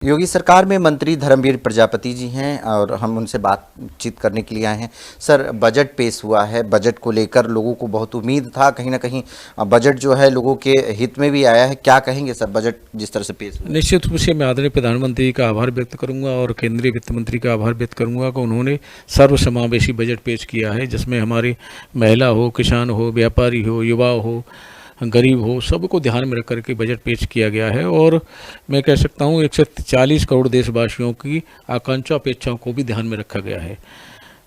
योगी सरकार में मंत्री धर्मवीर प्रजापति जी हैं और हम उनसे बातचीत करने के लिए आए हैं। सर, बजट पेश हुआ है। बजट को लेकर लोगों को बहुत उम्मीद था, कहीं ना कहीं बजट जो है लोगों के हित में भी आया है। क्या कहेंगे सर, बजट जिस तरह से पेश हुआ? निश्चित रूप से मैं आदरणीय प्रधानमंत्री का आभार व्यक्त करूंगा और केंद्रीय वित्त मंत्री का आभार व्यक्त करूंगा कि उन्होंने सर्वसमावेशी बजट पेश किया है, जिसमें हमारी महिला हो, किसान हो, व्यापारी हो, युवा हो, गरीब हो, सबको ध्यान में रख करके बजट पेश किया गया है। और मैं कह सकता हूँ 140 करोड़ देशवासियों की आकांक्षा अपेक्षाओं को भी ध्यान में रखा गया है।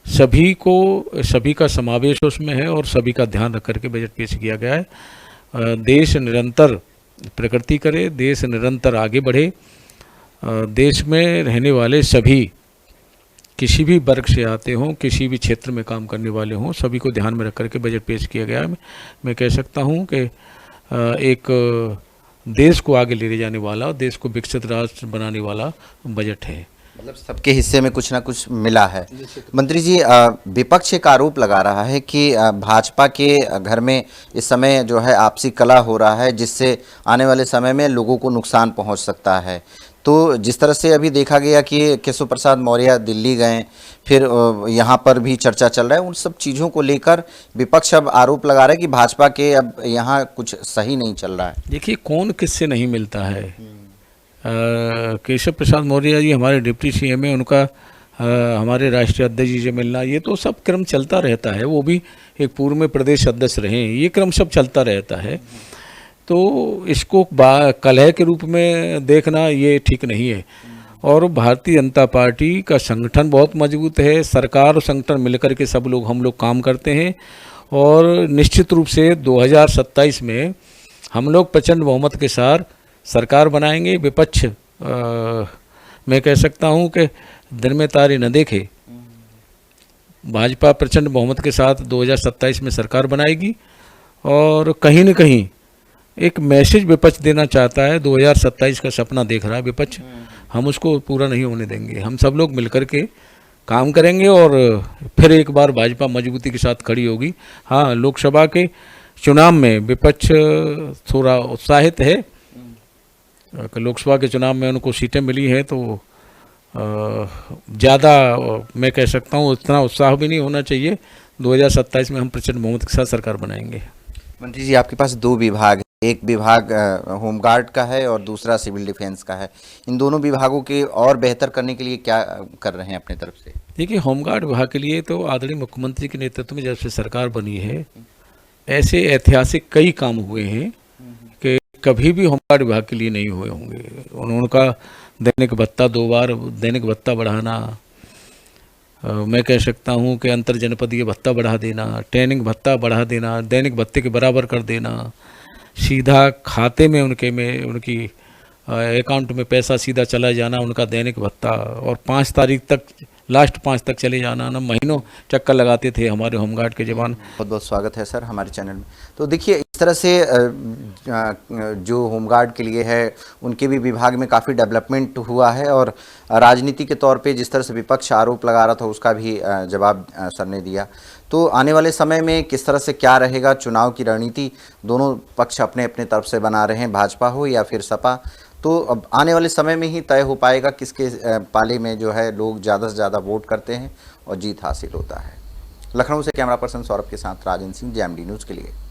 सभी का समावेश उसमें है और सभी का ध्यान रख करके बजट पेश किया गया है। देश निरंतर प्रगति करे, देश निरंतर आगे बढ़े, देश में रहने वाले सभी किसी भी वर्ग से आते हों, किसी भी क्षेत्र में काम करने वाले हों, सभी को ध्यान में रख करके बजट पेश किया गया है। मैं कह सकता हूं कि एक देश को आगे ले जाने वाला, देश को विकसित राष्ट्र बनाने वाला बजट है। मतलब सबके हिस्से में कुछ ना कुछ मिला है। मंत्री जी, विपक्ष एक आरोप लगा रहा है कि भाजपा के घर में इस समय जो है आपसी कलह हो रहा है, जिससे आने वाले समय में लोगों को नुकसान पहुंच सकता है। तो जिस तरह से अभी देखा गया कि केशव प्रसाद मौर्य दिल्ली गए, फिर यहाँ पर भी चर्चा चल रहा है, उन सब चीज़ों को लेकर विपक्ष अब आरोप लगा रहा है कि भाजपा के अब यहाँ कुछ सही नहीं चल रहा है। देखिए, कौन किससे नहीं मिलता है। केशव प्रसाद मौर्य जी हमारे डिप्टी सीएम है, उनका हमारे राष्ट्रीय अध्यक्ष जी से मिलना, ये तो सब क्रम चलता रहता है। वो भी एक पूर्व में प्रदेश अध्यक्ष रहे, ये क्रम सब चलता रहता है। तो इसको कलह के रूप में देखना ये ठीक नहीं है। और भारतीय जनता पार्टी का संगठन बहुत मजबूत है। सरकार और संगठन मिलकर के हम लोग काम करते हैं और निश्चित रूप से 2027 में हम लोग प्रचंड बहुमत के साथ सरकार बनाएंगे। विपक्ष मैं कह सकता हूं कि दिन में तारे न देखे, भाजपा प्रचंड बहुमत के साथ 2027 में सरकार बनाएगी। और कहीं न कहीं एक मैसेज विपक्ष देना चाहता है, 2027 का सपना देख रहा है विपक्ष, हम उसको पूरा नहीं होने देंगे। हम सब लोग मिलकर के काम करेंगे और फिर एक बार भाजपा मजबूती के साथ खड़ी होगी। हाँ, लोकसभा के चुनाव में विपक्ष थोड़ा उत्साहित है। लोकसभा के चुनाव में उनको सीटें मिली हैं तो ज़्यादा मैं कह सकता हूँ उतना उत्साह भी नहीं होना चाहिए। 2027 में हम प्रचंड बहुमत के साथ सरकार बनाएंगे। मंत्री जी, आपके पास दो विभाग है, एक विभाग होमगार्ड का है और दूसरा सिविल डिफेंस का है। इन दोनों विभागों के और बेहतर करने के लिए क्या कर रहे हैं अपने तरफ से? देखिए, होमगार्ड विभाग के लिए तो आदरणीय मुख्यमंत्री के नेतृत्व में जब से सरकार बनी है, ऐसे ऐतिहासिक कई काम हुए हैं कि कभी भी होमगार्ड विभाग के लिए नहीं हुए होंगे। उनका दैनिक भत्ता 2 बार दैनिक भत्ता बढ़ाना, मैं कह सकता हूं कि अंतर जनपदीय भत्ता बढ़ा देना, ट्रेनिंग भत्ता बढ़ा देना, दैनिक भत्ते के बराबर कर देना, सीधा खाते में उनकी अकाउंट में पैसा सीधा चला जाना, उनका दैनिक भत्ता, और 5 तारीख तक, लास्ट 5 तक चले जाना ना, महीनों चक्कर लगाते थे हमारे होमगार्ड के जवान। बहुत बहुत स्वागत है सर हमारे चैनल में। तो देखिए, इस तरह से जो होमगार्ड के लिए है, उनके भी विभाग में काफ़ी डेवलपमेंट हुआ है और राजनीति के तौर पे जिस तरह से विपक्ष आरोप लगा रहा था, उसका भी जवाब सर ने दिया। तो आने वाले समय में किस तरह से क्या रहेगा, चुनाव की रणनीति दोनों पक्ष अपने अपने तरफ से बना रहे हैं, भाजपा हो या फिर सपा, तो अब आने वाले समय में ही तय हो पाएगा किसके पाले में जो है लोग ज़्यादा से ज़्यादा वोट करते हैं और जीत हासिल होता है। लखनऊ से कैमरा पर्सन सौरभ के साथ राजन सिंह, JMD न्यूज़ के लिए।